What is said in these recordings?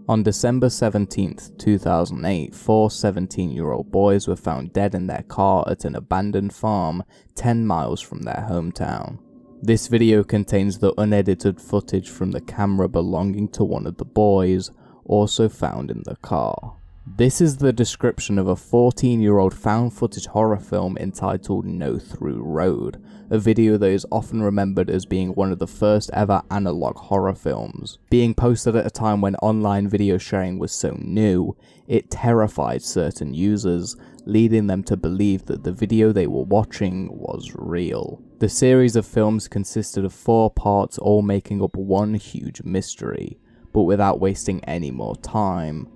On December 17th, 2008, four 17-year-old boys were found dead in their car at an abandoned farm 10 miles from their hometown. This video contains the unedited footage from the camera belonging to one of the boys, also found in the car. This is the description of a 14-year-old found footage horror film entitled No Through Road, a video that is often remembered as being one of the first ever analog horror films. Being posted at a time when online video sharing was so new, it terrified certain users, leading them to believe that the video they were watching was real. The series of films consisted of 4 parts, all making up one huge mystery, but without wasting any more time,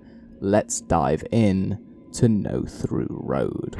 let's dive in to No Through Road.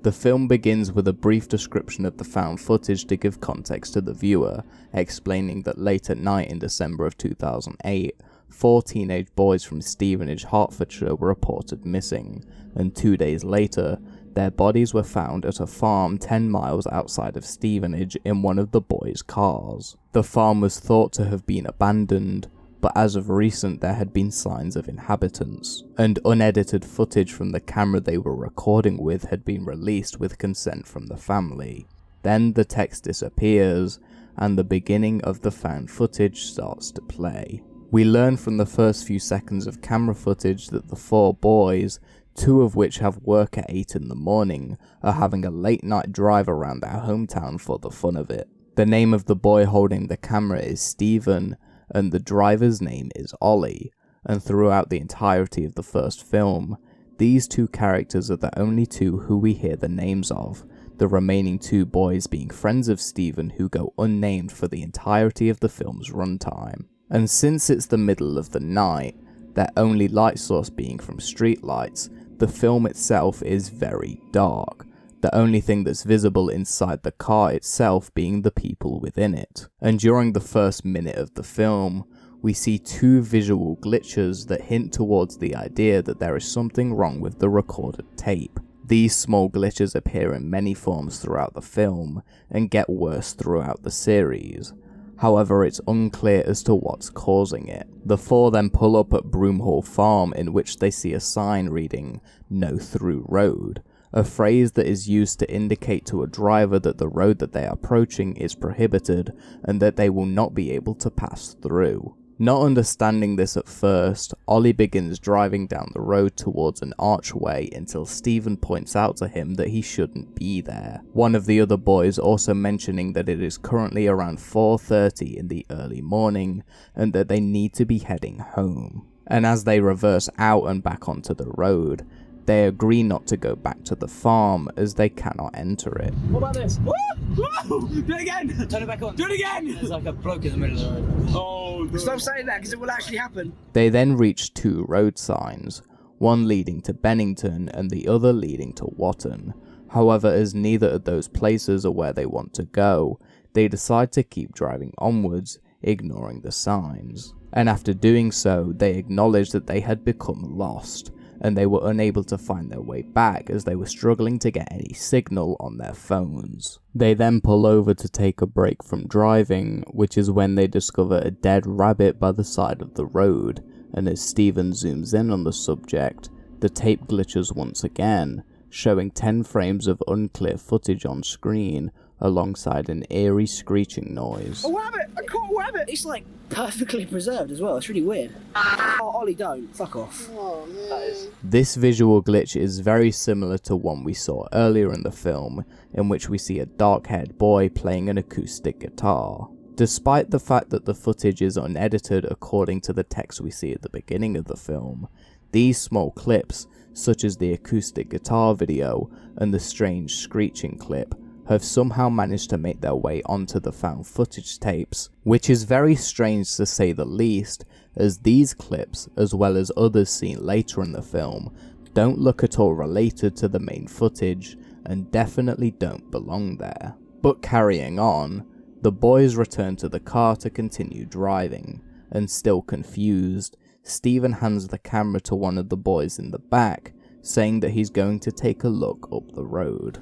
The film begins with a brief description of the found footage to give context to the viewer, explaining that late at night in December of 2008, 4 teenage boys from Stevenage, Hertfordshire were reported missing, and 2 days later, their bodies were found at a farm 10 miles outside of Stevenage in one of the boys' cars. The farm was thought to have been abandoned, but as of recent there had been signs of inhabitants, and unedited footage from the camera they were recording with had been released with consent from the family. Then the text disappears, and the beginning of the found footage starts to play. We learn from the first few seconds of camera footage that the 4 boys, 2 of which have work at 8 in the morning, are having a late night drive around their hometown for the fun of it. The name of the boy holding the camera is Stephen, and the driver's name is Ollie, and throughout the entirety of the first film, these 2 characters are the only 2 who we hear the names of, the remaining 2 boys being friends of Stephen who go unnamed for the entirety of the film's runtime. And since it's the middle of the night, their only light source being from streetlights, the film itself is very dark, the only thing that's visible inside the car itself being the people within it. And during the first minute of the film, we see 2 visual glitches that hint towards the idea that there is something wrong with the recorded tape. These small glitches appear in many forms throughout the film, and get worse throughout the series. However, it's unclear as to what's causing it. The 4 then pull up at Broomhall Farm, in which they see a sign reading, "No Through Road," a phrase that is used to indicate to a driver that the road that they are approaching is prohibited and that they will not be able to pass through. Not understanding this at first, Ollie begins driving down the road towards an archway until Stephen points out to him that he shouldn't be there. One of the other boys also mentioning that it is currently around 4:30 in the early morning and that they need to be heading home. And as they reverse out and back onto the road, they agree not to go back to the farm as they cannot enter it. What about this? Woo! Woo! Do it again! Turn it back on. Do it again! There's like a bloke in the middle of the road. Oh, no. Stop saying that because it will actually happen. They then reach 2 road signs, one leading to Bennington and the other leading to Watton. However, as neither of those places are where they want to go, they decide to keep driving onwards, ignoring the signs. And after doing so, they acknowledge that they had become lost, and they were unable to find their way back as they were struggling to get any signal on their phones. They then pull over to take a break from driving, which is when they discover a dead rabbit by the side of the road, and as Stephen zooms in on the subject, the tape glitches once again, showing 10 frames of unclear footage on screen, alongside an eerie screeching noise. A rabbit! I caught a rabbit! It's like perfectly preserved as well, it's really weird. Oh, Ollie, don't. Fuck off. Oh, man. This visual glitch is very similar to one we saw earlier in the film, in which we see a dark-haired boy playing an acoustic guitar. Despite the fact that the footage is unedited according to the text we see at the beginning of the film, these small clips, such as the acoustic guitar video and the strange screeching clip, have somehow managed to make their way onto the found footage tapes, which is very strange to say the least, as these clips, as well as others seen later in the film, don't look at all related to the main footage and definitely don't belong there. But carrying on, the boys return to the car to continue driving, and still confused, Stephen hands the camera to one of the boys in the back, saying that he's going to take a look up the road.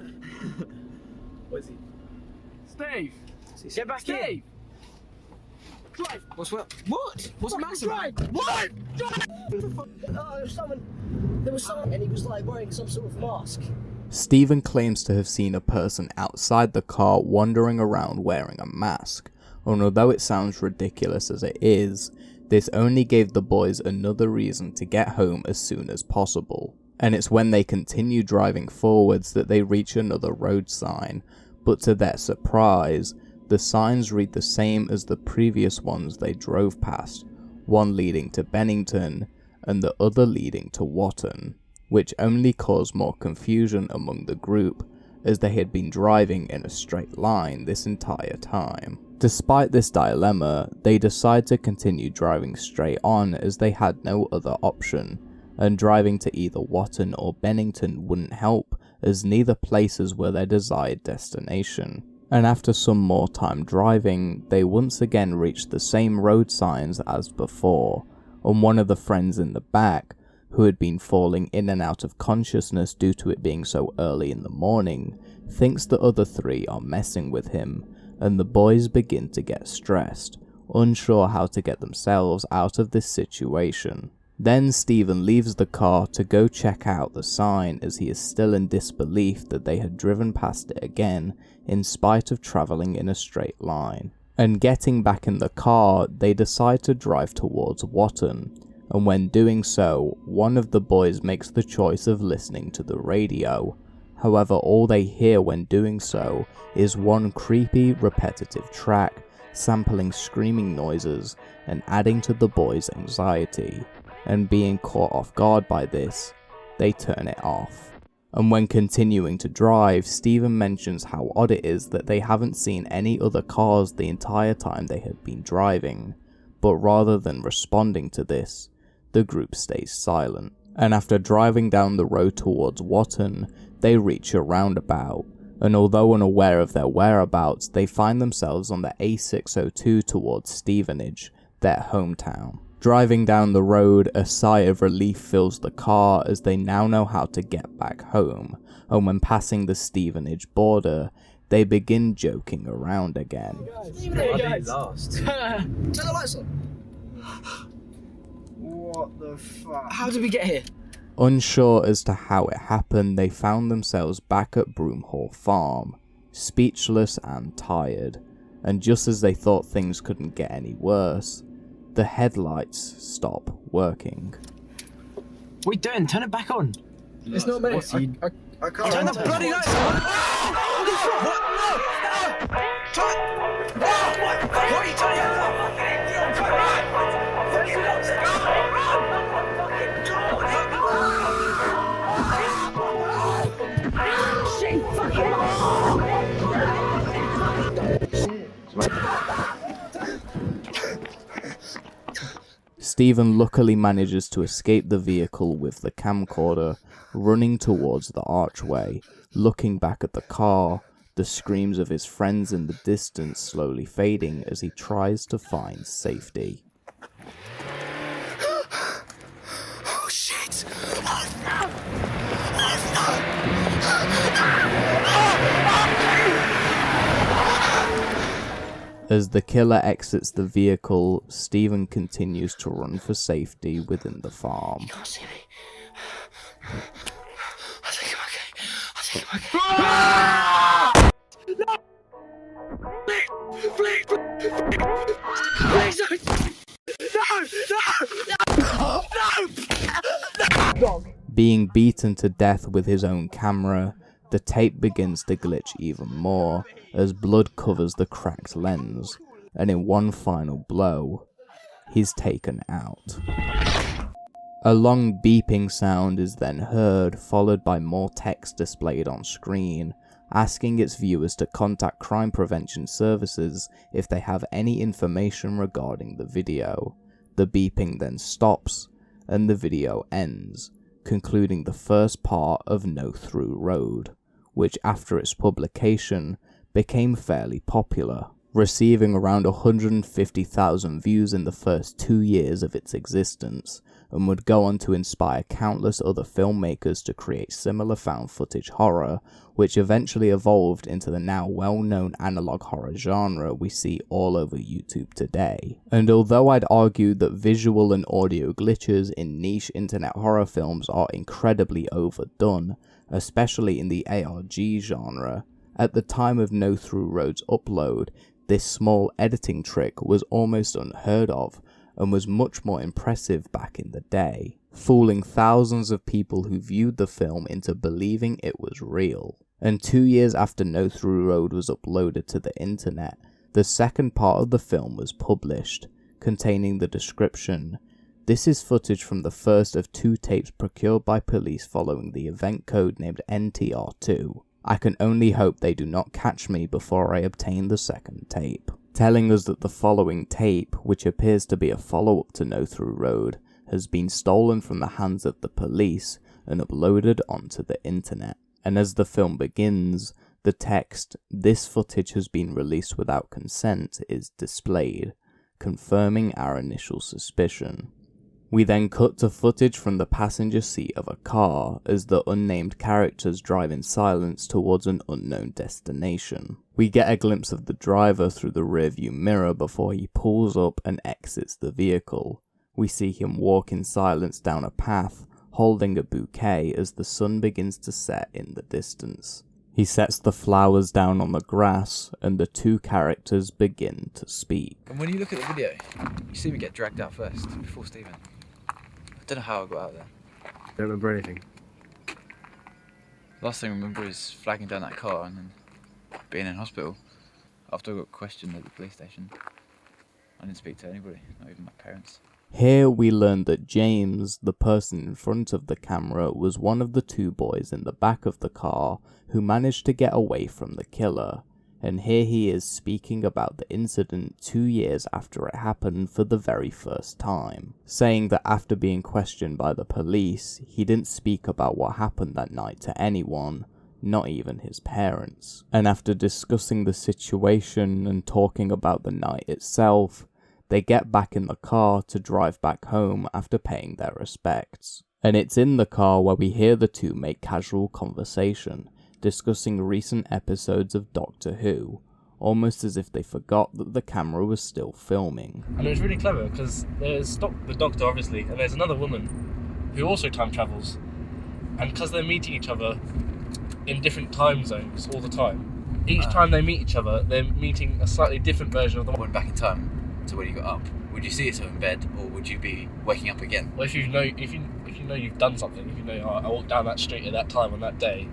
What is he? Steve! Get back in! Drive! What's what? What? What's the matter? Drive! What? There was someone and he was like wearing some sort of mask. Stephen claims to have seen a person outside the car wandering around wearing a mask, and although it sounds ridiculous as it is, this only gave the boys another reason to get home as soon as possible. And it's when they continue driving forwards that they reach another road sign, but to their surprise, the signs read the same as the previous ones they drove past, one leading to Bennington and the other leading to Watton, which only caused more confusion among the group as they had been driving in a straight line this entire time. Despite this dilemma, they decide to continue driving straight on as they had no other option, and driving to either Watton or Bennington wouldn't help as neither places were their desired destination. And after some more time driving, they once again reached the same road signs as before, and one of the friends in the back, who had been falling in and out of consciousness due to it being so early in the morning, thinks the other three are messing with him, and the boys begin to get stressed, unsure how to get themselves out of this situation. Then Stephen leaves the car to go check out the sign as he is still in disbelief that they had driven past it again in spite of travelling in a straight line. And getting back in the car, they decide to drive towards Watton, and when doing so, one of the boys makes the choice of listening to the radio. However, all they hear when doing so is one creepy, repetitive track, sampling screaming noises and adding to the boys' anxiety. And being caught off guard by this, they turn it off. And when continuing to drive, Stephen mentions how odd it is that they haven't seen any other cars the entire time they have been driving, but rather than responding to this, the group stays silent. And after driving down the road towards Watton, they reach a roundabout, and although unaware of their whereabouts, they find themselves on the A602 towards Stevenage, their hometown. Driving down the road, a sigh of relief fills the car as they now know how to get back home, and when passing the Stevenage border, they begin joking around again. Hey guys! Lost. Turn the lights on. What the fuck? How did we get here? Unsure as to how it happened, they found themselves back at Broomhall Farm, speechless and tired, and just as they thought things couldn't get any worse, the headlights stop working. What are you doing? Turn it back on. It's not me. I can't. Turn the bloody lights on! What the fuck? What? No! Turn! What are you turning on? Stephen luckily manages to escape the vehicle with the camcorder, running towards the archway, looking back at the car, the screams of his friends in the distance slowly fading as he tries to find safety. Oh shit! As the killer exits the vehicle, Stephen continues to run for safety within the farm. You can't see me. I think I'm okay. No! Please! No! Being beaten to death with his own camera, the tape begins to glitch even more as blood covers the cracked lens, and in one final blow, he's taken out. A long beeping sound is then heard, followed by more text displayed on screen, asking its viewers to contact crime prevention services if they have any information regarding the video. The beeping then stops, and the video ends, concluding the first part of No Through Road, which after its publication became fairly popular. receiving around 150,000 views in the first 2 years of its existence, and would go on to inspire countless other filmmakers to create similar found footage horror, which eventually evolved into the now well-known analog horror genre we see all over YouTube today. And although I'd argue that visual and audio glitches in niche internet horror films are incredibly overdone, especially in the ARG genre, at the time of No Through Road's upload, this small editing trick was almost unheard of, and was much more impressive back in the day, fooling thousands of people who viewed the film into believing it was real. And 2 years after No Through Road was uploaded to the internet, the second part of the film was published, containing the description, "This is footage from the first of 2 tapes procured by police following the event code named NTR2. I can only hope they do not catch me before I obtain the second tape," telling us that the following tape, which appears to be a follow-up to No Through Road, has been stolen from the hands of the police and uploaded onto the internet. And as the film begins, the text, "This footage has been released without consent," is displayed, confirming our initial suspicion. We then cut to footage from the passenger seat of a car as the unnamed characters drive in silence towards an unknown destination. We get a glimpse of the driver through the rearview mirror before he pulls up and exits the vehicle. We see him walk in silence down a path, holding a bouquet as the sun begins to set in the distance. He sets the flowers down on the grass, and the 2 characters begin to speak. And when you look at the video, you see me get dragged out first, before Stephen. I don't know how I got out there. Don't remember anything. Last thing I remember is flagging down that car and then being in hospital after I got questioned at the police station. I didn't speak to anybody, not even my parents. Here we learn that James, the person in front of the camera, was one of the 2 boys in the back of the car who managed to get away from the killer. And here he is speaking about the incident 2 years after it happened for the very first time, saying that after being questioned by the police, he didn't speak about what happened that night to anyone, not even his parents. And after discussing the situation and talking about the night itself, they get back in the car to drive back home after paying their respects. And it's in the car where we hear the 2 make casual conversation, discussing recent episodes of Doctor Who, almost as if they forgot that the camera was still filming. And it was really clever because there's the Doctor, obviously, and there's another woman who also time travels. And because they're meeting each other in different time zones all the time, each time they meet each other, they're meeting a slightly different version of the one. Went back in time to when you got up. Would you see yourself in bed, or would you be waking up again? Well, if you know you've done something, if you know, I walked down that street at that time on that day,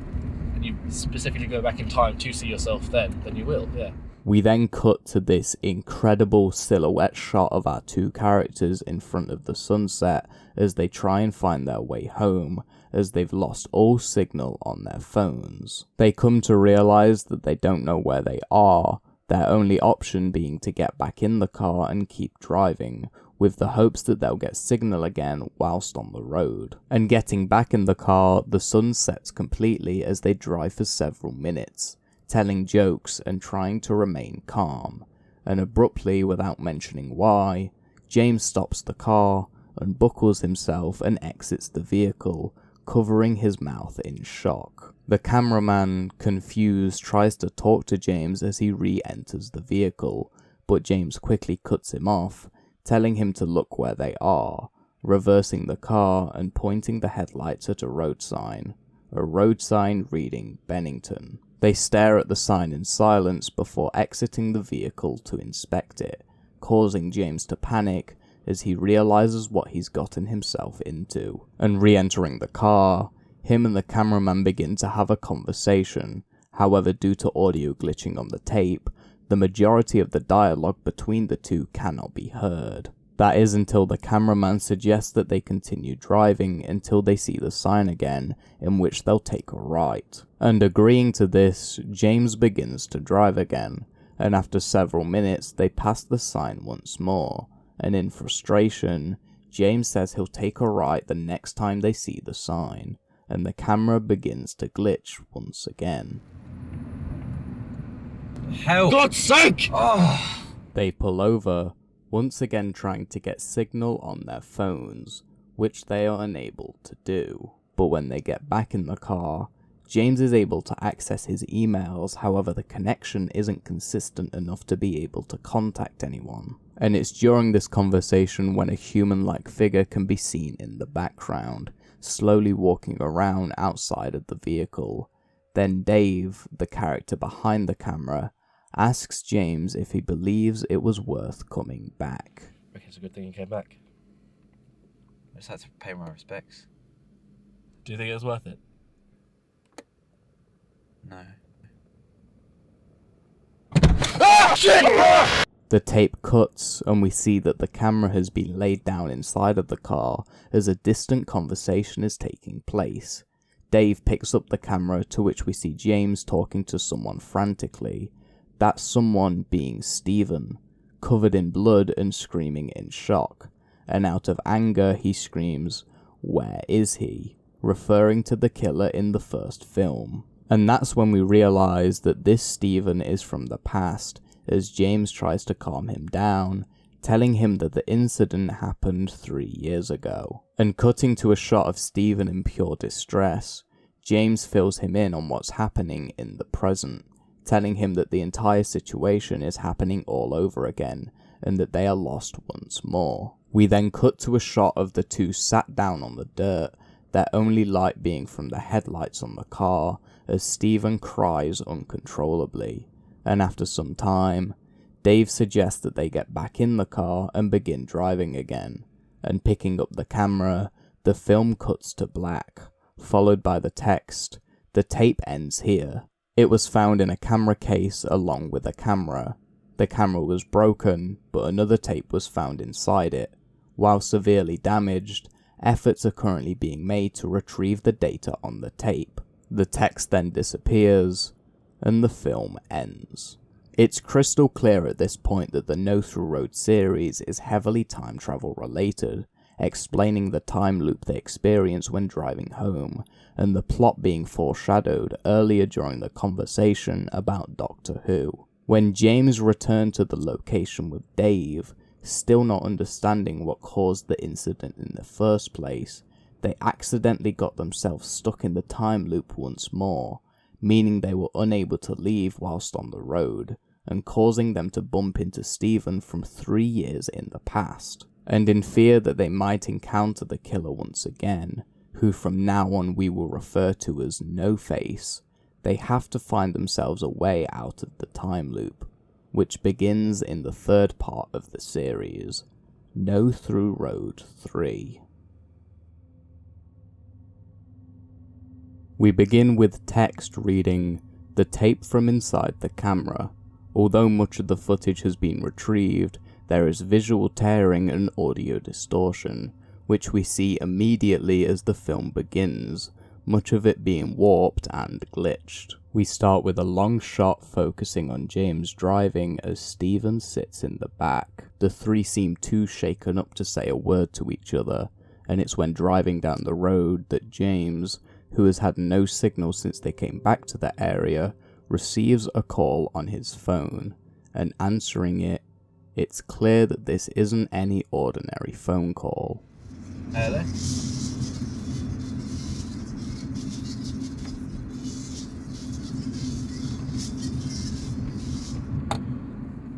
and you specifically go back in time to see yourself then you will, yeah. We then cut to this incredible silhouette shot of our 2 characters in front of the sunset as they try and find their way home, as they've lost all signal on their phones. They come to realize that they don't know where they are, their only option being to get back in the car and keep driving, with the hopes that they'll get signal again whilst on the road. And getting back in the car, the sun sets completely as they drive for several minutes, telling jokes and trying to remain calm. And abruptly, without mentioning why, James stops the car, unbuckles himself and exits the vehicle, covering his mouth in shock. The cameraman, confused, tries to talk to James as he re-enters the vehicle, but James quickly cuts him off, telling him to look where they are, reversing the car and pointing the headlights at a road sign reading Bennington. They stare at the sign in silence before exiting the vehicle to inspect it, causing James to panic as he realizes what he's gotten himself into. And re-entering the car, him and the cameraman begin to have a conversation. However, due to audio glitching on the tape, the majority of the dialogue between the 2 cannot be heard. That is until the cameraman suggests that they continue driving until they see the sign again, in which they'll take a right. And agreeing to this, James begins to drive again, and after several minutes they pass the sign once more, and in frustration, James says he'll take a right the next time they see the sign, and the camera begins to glitch once again. Hell! God's sake! Oh! They pull over, once again trying to get signal on their phones, which they are unable to do. But when they get back in the car, James is able to access his emails, however the connection isn't consistent enough to be able to contact anyone. And it's during this conversation when a human-like figure can be seen in the background, slowly walking around outside of the vehicle. Then Dave, the character behind the camera, asks James if he believes it was worth coming back. Okay, it's a good thing he came back. I just had to pay my respects. Do you think it was worth it? No. The tape cuts, and we see that the camera has been laid down inside of the car as a distant conversation is taking place. Dave picks up the camera, to which we see James talking to someone frantically. That someone being Stephen, covered in blood and screaming in shock. And out of anger he screams, "Where is he?" referring to the killer in the first film. And that's when we realise that this Stephen is from the past, as James tries to calm him down, telling him that the incident happened 3 years ago. And cutting to a shot of Stephen in pure distress, James fills him in on what's happening in the present, telling him that the entire situation is happening all over again, and that they are lost once more. We then cut to a shot of the two sat down on the dirt, their only light being from the headlights on the car, as Stephen cries uncontrollably. And after some time, Dave suggests that they get back in the car and begin driving again, and picking up the camera, the film cuts to black, followed by the text, "The tape ends here." It was found in a camera case along with a camera. The camera was broken, but another tape was found inside it. While severely damaged, efforts are currently being made to retrieve the data on the tape. The text then disappears, and the film ends. It's crystal clear at this point that the No Through Road series is heavily time travel related, explaining the time loop they experience when driving home, and the plot being foreshadowed earlier during the conversation about Doctor Who. When James returned to the location with Dave, still not understanding what caused the incident in the first place, they accidentally got themselves stuck in the time loop once more, meaning they were unable to leave whilst on the road, and causing them to bump into Stephen from 3 years in the past. And in fear that they might encounter the killer once again, who from now on we will refer to as No Face, they have to find themselves a way out of the time loop, which begins in the third part of the series, No Through Road 3. We begin with text reading, "The tape from inside the camera. Although much of the footage has been retrieved, there is visual tearing and audio distortion, which we see immediately as the film begins, much of it being warped and glitched. We start with a long shot focusing on James driving as Stephen sits in the back. The three seem too shaken up to say a word to each other, and it's when driving down the road that James, who has had no signal since they came back to the area, receives a call on his phone, and answering it, it's clear that this isn't any ordinary phone call. Hello?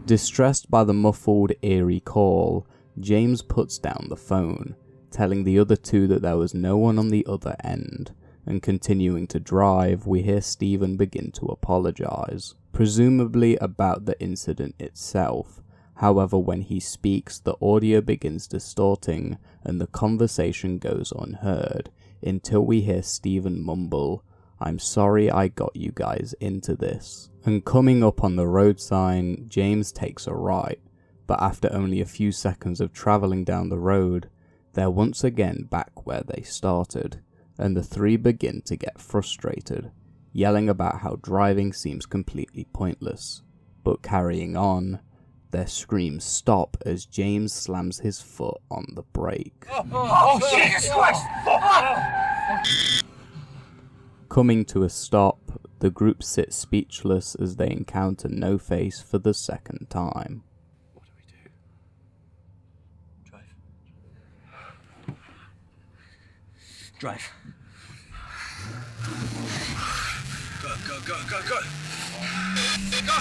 Distressed by the muffled, eerie call, James puts down the phone, telling the other two that there was no one on the other end, and continuing to drive, we hear Stephen begin to apologise, presumably about the incident itself. However, when he speaks, the audio begins distorting, and the conversation goes unheard, until we hear Stephen mumble, "I'm sorry I got you guys into this." And coming up on the road sign, James takes a right, but after only a few seconds of travelling down the road, they're once again back where they started, and the three begin to get frustrated, yelling about how driving seems completely pointless. But carrying on, their screams stop as James slams his foot on the brake. Oh, Jesus Christ! Coming to a stop, the group sit speechless as they encounter No Face for the second time. What do we do? Drive. Drive. Go, go, go, go, go! Go!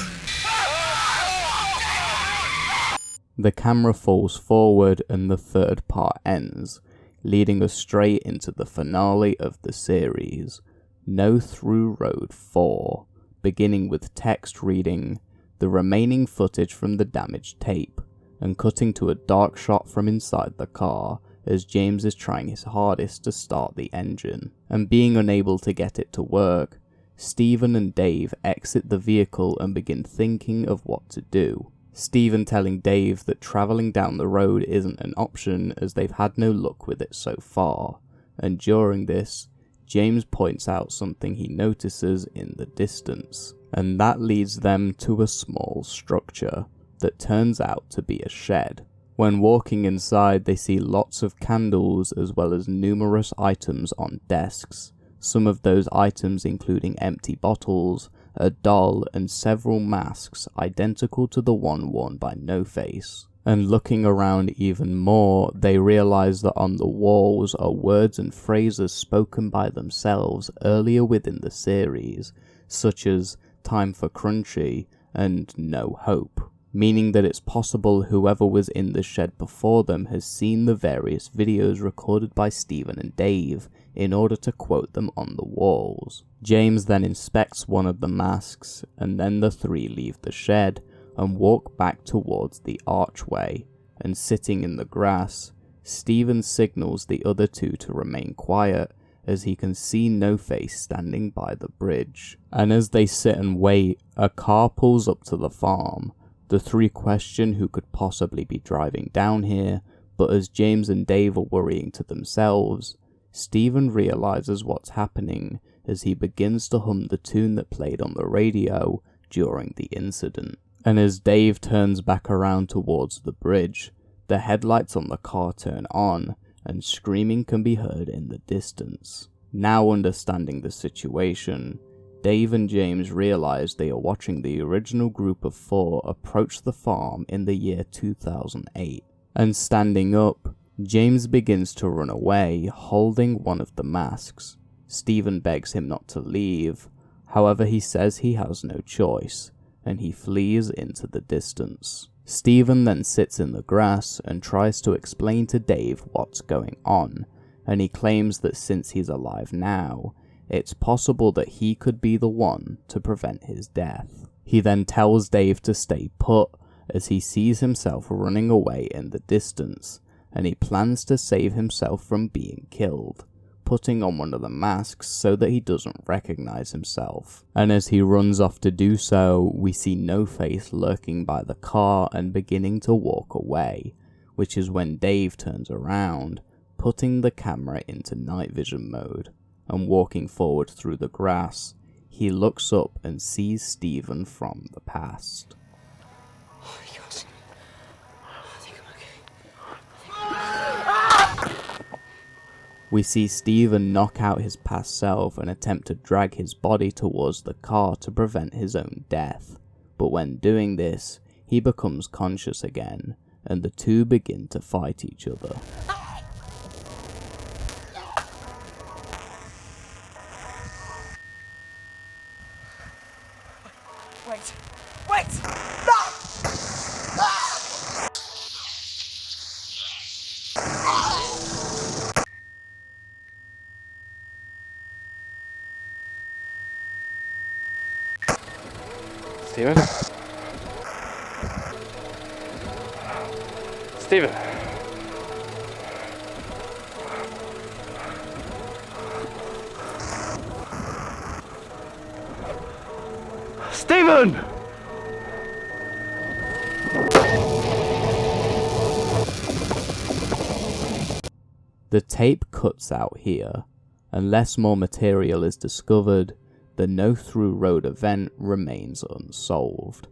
The camera falls forward and the third part ends, leading us straight into the finale of the series, No Through Road 4, beginning with text reading the remaining footage from the damaged tape, and cutting to a dark shot from inside the car as James is trying his hardest to start the engine, and being unable to get it to work, Stephen and Dave exit the vehicle and begin thinking of what to do. Stephen telling Dave that travelling down the road isn't an option as they've had no luck with it so far, and during this, James points out something he notices in the distance, and that leads them to a small structure that turns out to be a shed. When walking inside, they see lots of candles as well as numerous items on desks, some of those items including empty bottles, a doll, and several masks identical to the one worn by No Face. And looking around even more, they realize that on the walls are words and phrases spoken by themselves earlier within the series, such as time for crunchy and no hope, meaning that it's possible whoever was in the shed before them has seen the various videos recorded by Stephen and Dave in order to quote them on the walls. James then inspects one of the masks, and then the three leave the shed and walk back towards the archway, and sitting in the grass, Stephen signals the other two to remain quiet as he can see No Face standing by the bridge. And as they sit and wait, a car pulls up to the farm. The three question who could possibly be driving down here, but as James and Dave are worrying to themselves, Stephen realizes what's happening as he begins to hum the tune that played on the radio during the incident. And as Dave turns back around towards the bridge, the headlights on the car turn on, and screaming can be heard in the distance. Now understanding the situation, Dave and James realize they are watching the original group of four approach the farm in the year 2008. And standing up, James begins to run away, holding one of the masks. Stephen begs him not to leave, however he says he has no choice, and he flees into the distance. Stephen then sits in the grass and tries to explain to Dave what's going on, and he claims that since he's alive now, it's possible that he could be the one to prevent his death. He then tells Dave to stay put as he sees himself running away in the distance, and he plans to save himself from being killed, putting on one of the masks so that he doesn't recognize himself. And as he runs off to do so, we see No Face lurking by the car and beginning to walk away, which is when Dave turns around, putting the camera into night vision mode, and walking forward through the grass, he looks up and sees Stephen from the past. Oh my God. I think I'm okay. We see Stephen knock out his past self and attempt to drag his body towards the car to prevent his own death, but when doing this, he becomes conscious again, and the two begin to fight each other. Wait! No! Stephen? Stephen? Stephen! The tape cuts out here. Unless more material is discovered, the No Through Road event remains unsolved.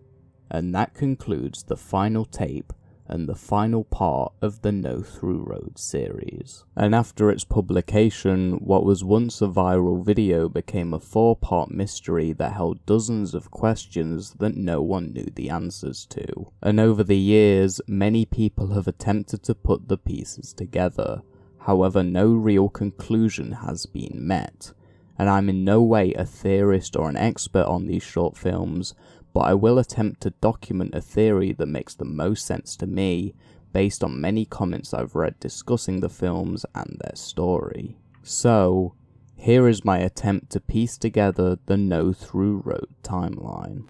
And that concludes the final tape and the final part of the No Through Road series. And after its publication, what was once a viral video became a 4-part mystery that held dozens of questions that no one knew the answers to. And over the years, many people have attempted to put the pieces together. However, no real conclusion has been met. And I'm in no way a theorist or an expert on these short films, but I will attempt to document a theory that makes the most sense to me, based on many comments I've read discussing the films and their story. So, here is my attempt to piece together the No Through Road timeline.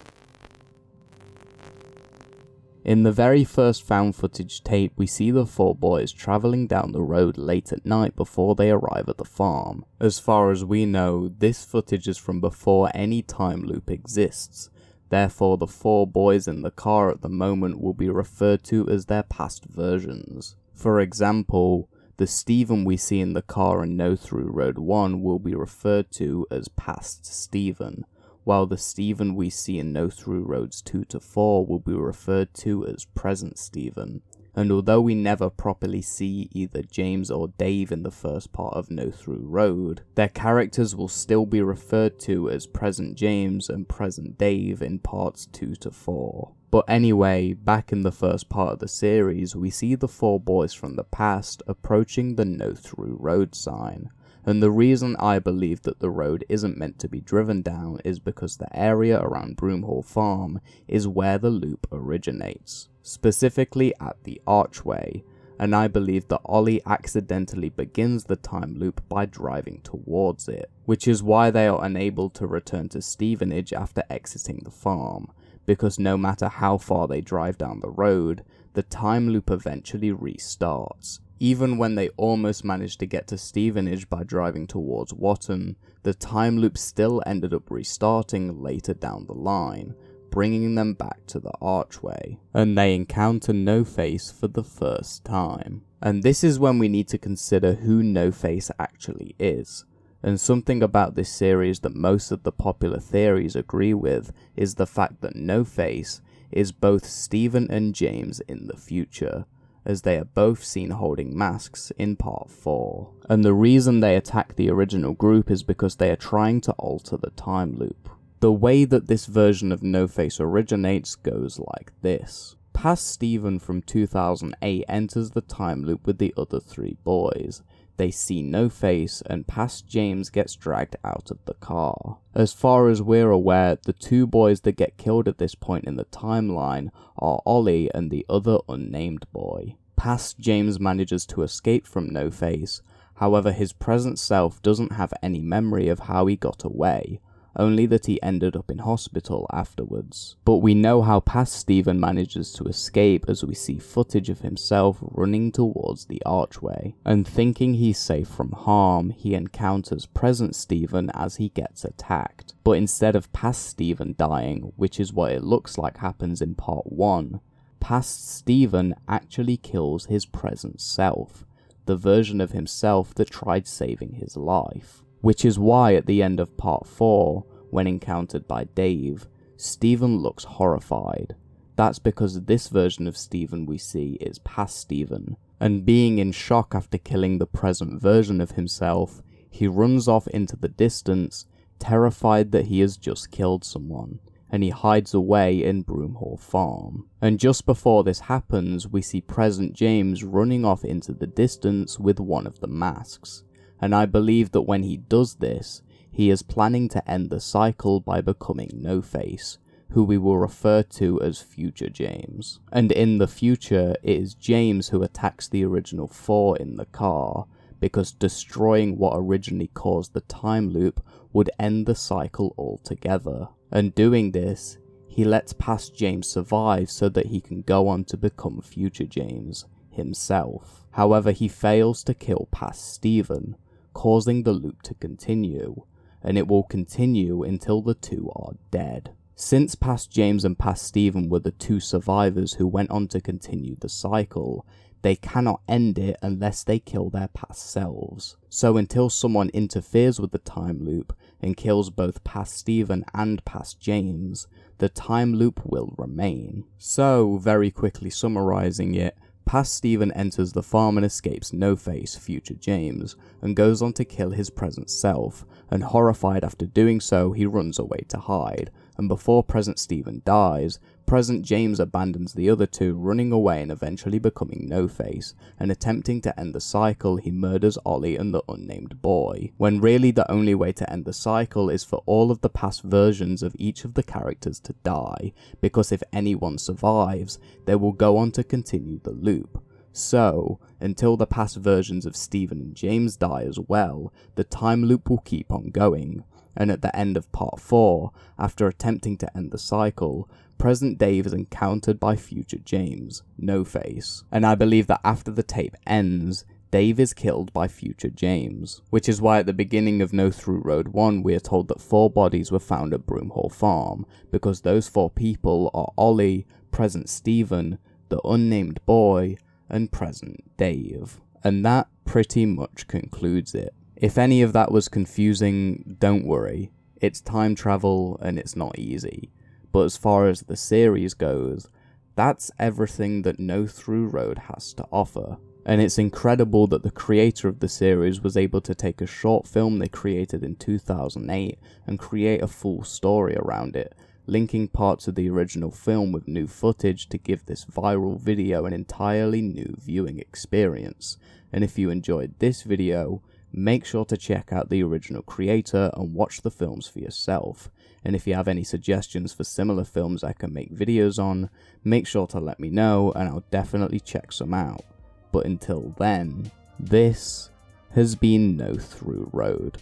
In the very first found footage tape, we see the 4 boys travelling down the road late at night before they arrive at the farm. As far as we know, this footage is from before any time loop exists. Therefore, the 4 boys in the car at the moment will be referred to as their past versions. For example, the Stephen we see in the car in No Through Road 1 will be referred to as past Stephen, while the Stephen we see in No Through Roads 2 to 4 will be referred to as present Stephen. And although we never properly see either James or Dave in the first part of No Through Road, their characters will still be referred to as present James and present Dave in parts 2 to 4. But anyway, back in the first part of the series, we see the 4 boys from the past approaching the No Through Road sign. And the reason I believe that the road isn't meant to be driven down is because the area around Broomhall Farm is where the loop originates, specifically at the archway, and I believe that Ollie accidentally begins the time loop by driving towards it, which is why they are unable to return to Stevenage after exiting the farm, because no matter how far they drive down the road, the time loop eventually restarts. Even when they almost managed to get to Stevenage by driving towards Watton, the time loop still ended up restarting later down the line, bringing them back to the archway, and they encounter No-Face for the first time. And this is when we need to consider who No-Face actually is. And something about this series that most of the popular theories agree with is the fact that No-Face is both Stephen and James in the future, as they are both seen holding masks in part 4. And the reason they attack the original group is because they are trying to alter the time loop. The way that this version of No-Face originates goes like this. Past Stephen from 2008 enters the time loop with the other 3 boys. They see No-Face, and past James gets dragged out of the car. As far as we're aware, the 2 boys that get killed at this point in the timeline are Ollie and the other unnamed boy. Past James manages to escape from No-Face, however his present self doesn't have any memory of how he got away, only that he ended up in hospital afterwards. But we know how past Stephen manages to escape as we see footage of himself running towards the archway. And thinking he's safe from harm, he encounters present Stephen as he gets attacked. But instead of past Stephen dying, which is what it looks like happens in part 1, past Stephen actually kills his present self, the version of himself that tried saving his life. Which is why at the end of part 4, when encountered by Dave, Stephen looks horrified. That's because this version of Stephen we see is past Stephen, and being in shock after killing the present version of himself, he runs off into the distance, terrified that he has just killed someone, and he hides away in Broomhall Farm. And just before this happens, we see present James running off into the distance with one of the masks. And I believe that when he does this, he is planning to end the cycle by becoming No-Face, who we will refer to as future James. And in the future, it is James who attacks the original 4 in the car, because destroying what originally caused the time loop would end the cycle altogether. And doing this, he lets past James survive so that he can go on to become future James himself. However, he fails to kill past Stephen, causing the loop to continue, and it will continue until the 2 are dead. Since past James and past Stephen were the 2 survivors who went on to continue the cycle, they cannot end it unless they kill their past selves. So until someone interferes with the time loop and kills both past Stephen and past James, the time loop will remain. So, very quickly summarizing it, past Stephen enters the farm and escapes No-Face, future James, and goes on to kill his present self, and horrified after doing so, he runs away to hide, and before present Stephen dies, present James abandons the other two, running away and eventually becoming No-Face, and attempting to end the cycle, he murders Ollie and the unnamed boy, when really the only way to end the cycle is for all of the past versions of each of the characters to die, because if anyone survives, they will go on to continue the loop. So, until the past versions of Stephen and James die as well, the time loop will keep on going, and at the end of part 4, after attempting to end the cycle, present Dave is encountered by future James, No-Face, and I believe that after the tape ends, Dave is killed by future James, which is why at the beginning of No Through Road 1 we are told that 4 bodies were found at Broomhall Farm, because those 4 people are Ollie, present Stephen, the unnamed boy, and present Dave. And that pretty much concludes it. If any of that was confusing, don't worry. It's time travel and it's not easy. But as far as the series goes, that's everything that No Through Road has to offer. And it's incredible that the creator of the series was able to take a short film they created in 2008 and create a full story around it, linking parts of the original film with new footage to give this viral video an entirely new viewing experience. And if you enjoyed this video, make sure to check out the original creator and watch the films for yourself. And if you have any suggestions for similar films I can make videos on, make sure to let me know and I'll definitely check some out. But until then, this has been No Through Road.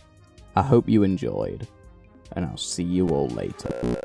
I hope you enjoyed, and I'll see you all later.